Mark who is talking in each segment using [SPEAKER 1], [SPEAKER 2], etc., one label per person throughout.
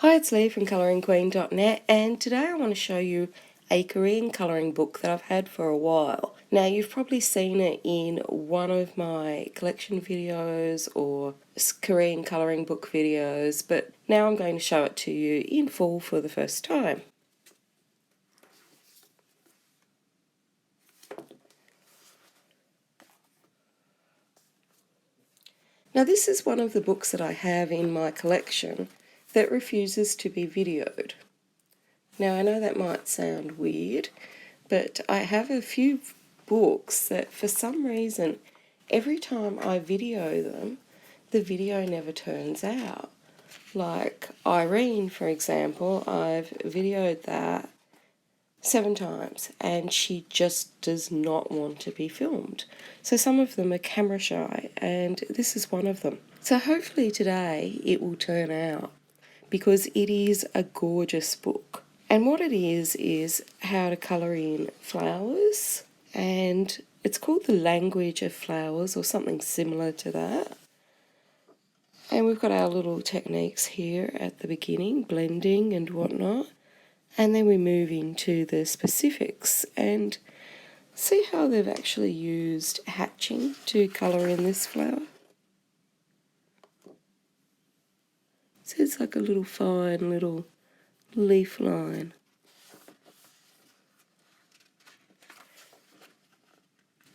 [SPEAKER 1] Hi, it's Lee from ColouringQueen.net, and today I want to show you a Korean colouring book that I've had for a while. Now, you've probably seen it in one of my collection videos or Korean colouring book videos, but now I'm going to show it to you in full for the first time. Now, this is one of the books that I have in my collection that refuses to be videoed. Now, I know that might sound weird, but I have a few books that for some reason, every time I video them, the video never turns out. Like Irene, for example, I've videoed that 7 times and she just does not want to be filmed. So some of them are camera shy, and this is one of them. So hopefully today it will turn out, because it is a gorgeous book. And what it is how to colour in flowers, and it's called The Language of Flowers or something similar to that. And we've got our little techniques here at the beginning, blending and whatnot. And then we move into the specifics and see how they've actually used hatching to colour in this flower. So it's like a little fine little leaf line.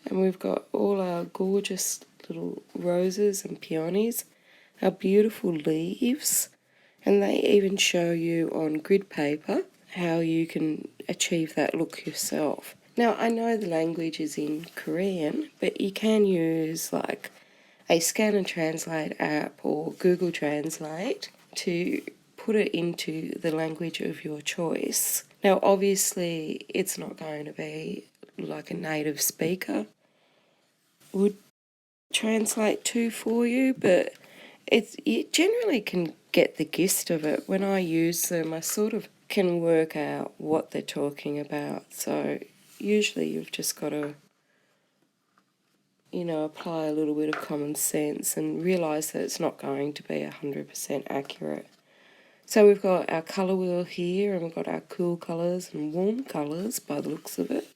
[SPEAKER 1] And we've got all our gorgeous little roses and peonies, our beautiful leaves, and they even show you on grid paper how you can achieve that look yourself. Now, I know the language is in Korean, but you can use like a scan and translate app or Google Translate to put it into the language of your choice. Now, obviously, it's not going to be like a native speaker would translate to for you, but it generally can get the gist of it. When I use them, I sort of can work out what they're talking about. So usually you've just got to, apply a little bit of common sense and realise that it's not going to be 100% accurate. So we've got our colour wheel here, and we've got our cool colours and warm colours by the looks of it.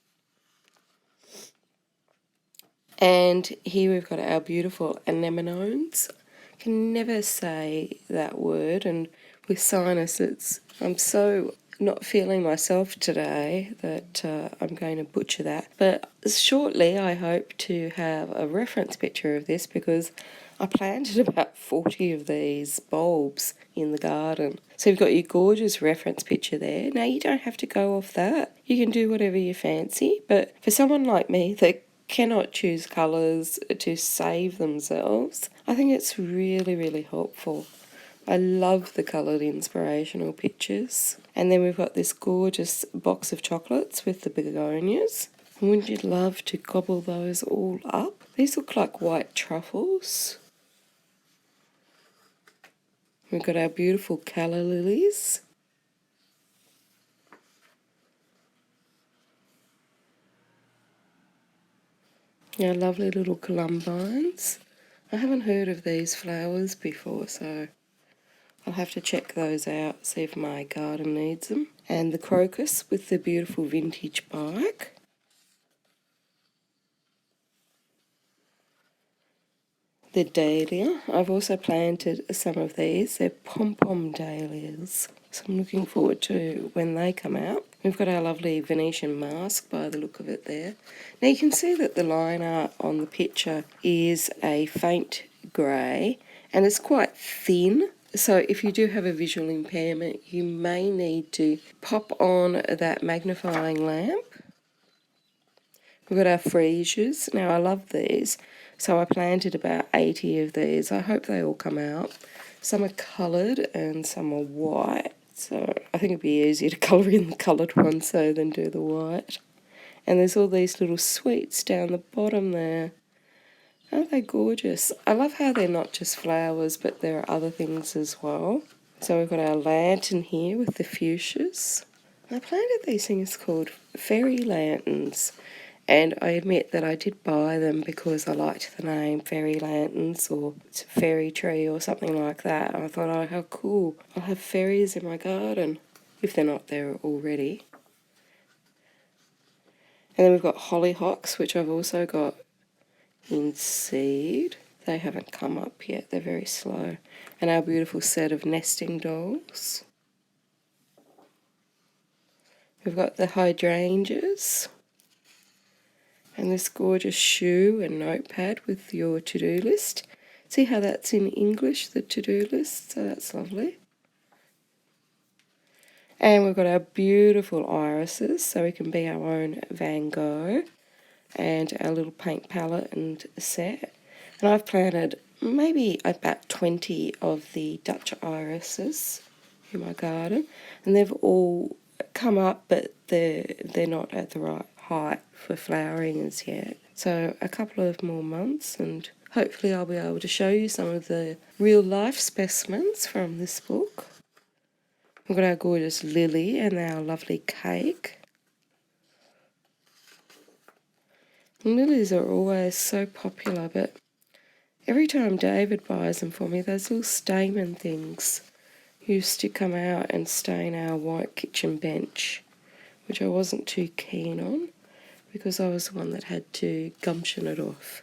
[SPEAKER 1] And here we've got our beautiful anemones. I can never say that word, and with sinuses, I'm so not feeling myself today that I'm going to butcher that. But shortly I hope to have a reference picture of this, because I planted about 40 of these bulbs in the garden. So you've got your gorgeous reference picture there. Now, you don't have to go off that. You can do whatever you fancy, but for someone like me that cannot choose colours to save themselves, I think it's really, really helpful. I love the coloured inspirational pictures. And then we've got this gorgeous box of chocolates with the begonias. Wouldn't you love to gobble those all up? These look like white truffles. We've got our beautiful calla lilies. Our lovely little columbines. I haven't heard of these flowers before, so I'll have to check those out, see if my garden needs them. And the crocus with the beautiful vintage bike. The dahlia. I've also planted some of these. They're pom-pom dahlias, so I'm looking forward to when they come out. We've got our lovely Venetian mask by the look of it there. Now you can see that the line art on the picture is a faint grey, and it's quite thin. So if you do have a visual impairment, you may need to pop on that magnifying lamp. We've got our freesias. Now, I love these, so I planted about 80 of these. I hope they all come out. Some are coloured and some are white, so I think it'd be easier to colour in the coloured ones so than do the white. And there's all these little sweets down the bottom there. Aren't they gorgeous? I love how they're not just flowers, but there are other things as well. So we've got our lantern here with the fuchsias. I planted these things called fairy lanterns, And I admit that I did buy them because I liked the name Fairy Lanterns or Fairy Tree or something like that. I thought, oh, how cool. I'll have fairies in my garden, if they're not there already. And then we've got Hollyhocks, which I've also got in seed. They haven't come up yet, they're very slow. And our beautiful set of nesting dolls. We've got the hydrangeas. And this gorgeous shoe and notepad with your to-do list. See how that's in English, the to-do list? So that's lovely. And we've got our beautiful irises, so we can be our own Van Gogh. And our little paint palette and set. And I've planted maybe about 20 of the Dutch irises in my garden. And they've all come up, but they're not at the right height for flowering as yet. So a couple of more months and hopefully I'll be able to show you some of the real life specimens from this book. We've got our gorgeous lily and our lovely cake. Lilies are always so popular, but every time David buys them for me, those little stamen things used to come out and stain our white kitchen bench, which I wasn't too keen on because I was the one that had to gumption it off.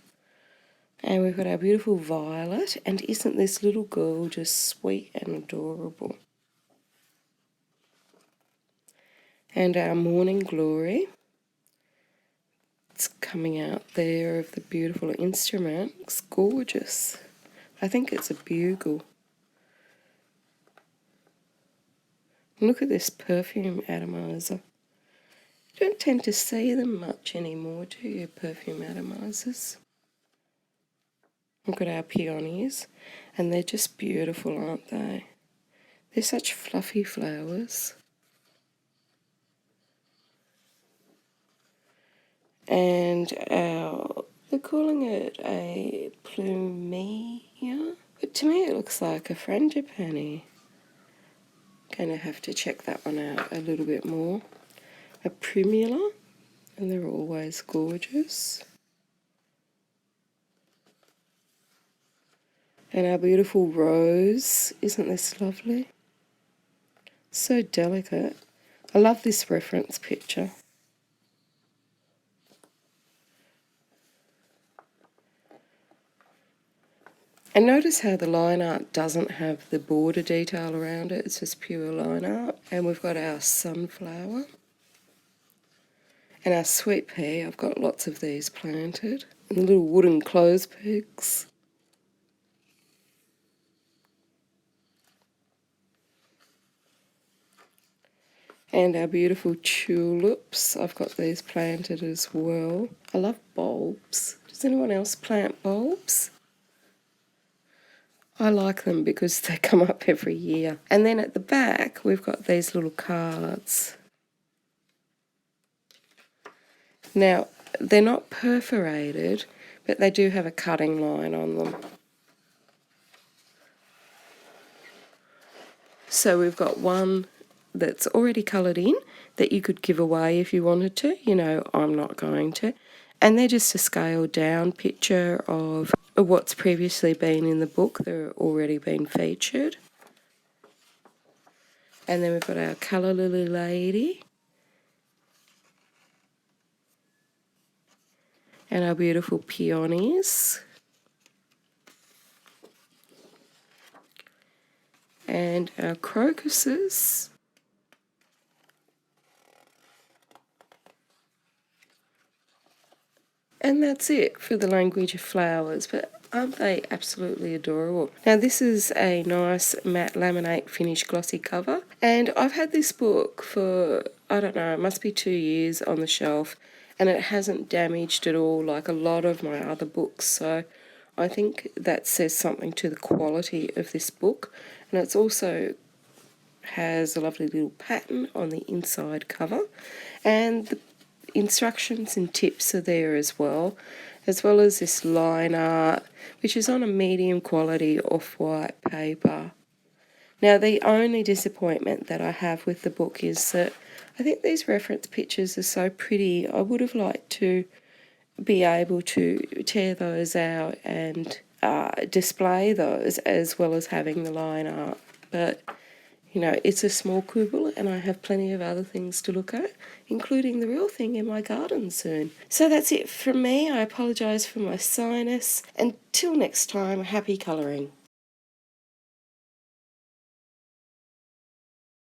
[SPEAKER 1] And we've got our beautiful violet, and isn't this little girl just sweet and adorable? And our morning glory. It's coming out there of the beautiful instrument. It's gorgeous. I think it's a bugle. Look at this perfume atomizer. You don't tend to see them much anymore, do you, perfume atomizers? Look at our peonies, and they're just beautiful, aren't they? They're such fluffy flowers. And they're calling it a plumea, but to me it looks like a frangipani. Going to have to check that one out a little bit more. A primula, and they're always gorgeous. And our beautiful rose, isn't this lovely? So delicate. I love this reference picture. And notice how the line art doesn't have the border detail around it, it's just pure line art. And we've got our sunflower. And our sweet pea, I've got lots of these planted. And the little wooden clothes pegs. And our beautiful tulips, I've got these planted as well. I love bulbs. Does anyone else plant bulbs? I like them because they come up every year. And then at the back, we've got these little cards. Now, they're not perforated, but they do have a cutting line on them. So we've got one that's already coloured in that you could give away if you wanted to. You know, I'm not going to. And they're just a scaled down picture of what's previously been in the book. They're already been featured. And then we've got our colour lily lady. And our beautiful peonies. And our crocuses. And that's it for the language of flowers, but aren't they absolutely adorable? Now this is a nice matte laminate finish glossy cover, and I've had this book for, I don't know, it must be 2 years on the shelf, and it hasn't damaged at all like a lot of my other books, so I think that says something to the quality of this book. And it's also has a lovely little pattern on the inside cover, and the instructions and tips are there as well as this line art, which is on a medium quality off-white paper. Now the only disappointment that I have with the book is that I think these reference pictures are so pretty. I would have liked to be able to tear those out and display those as well as having the line art. But, you know, it's a small quibble and I have plenty of other things to look at, including the real thing in my garden soon. So that's it from me. I apologise for my sinus. Until next time, happy colouring.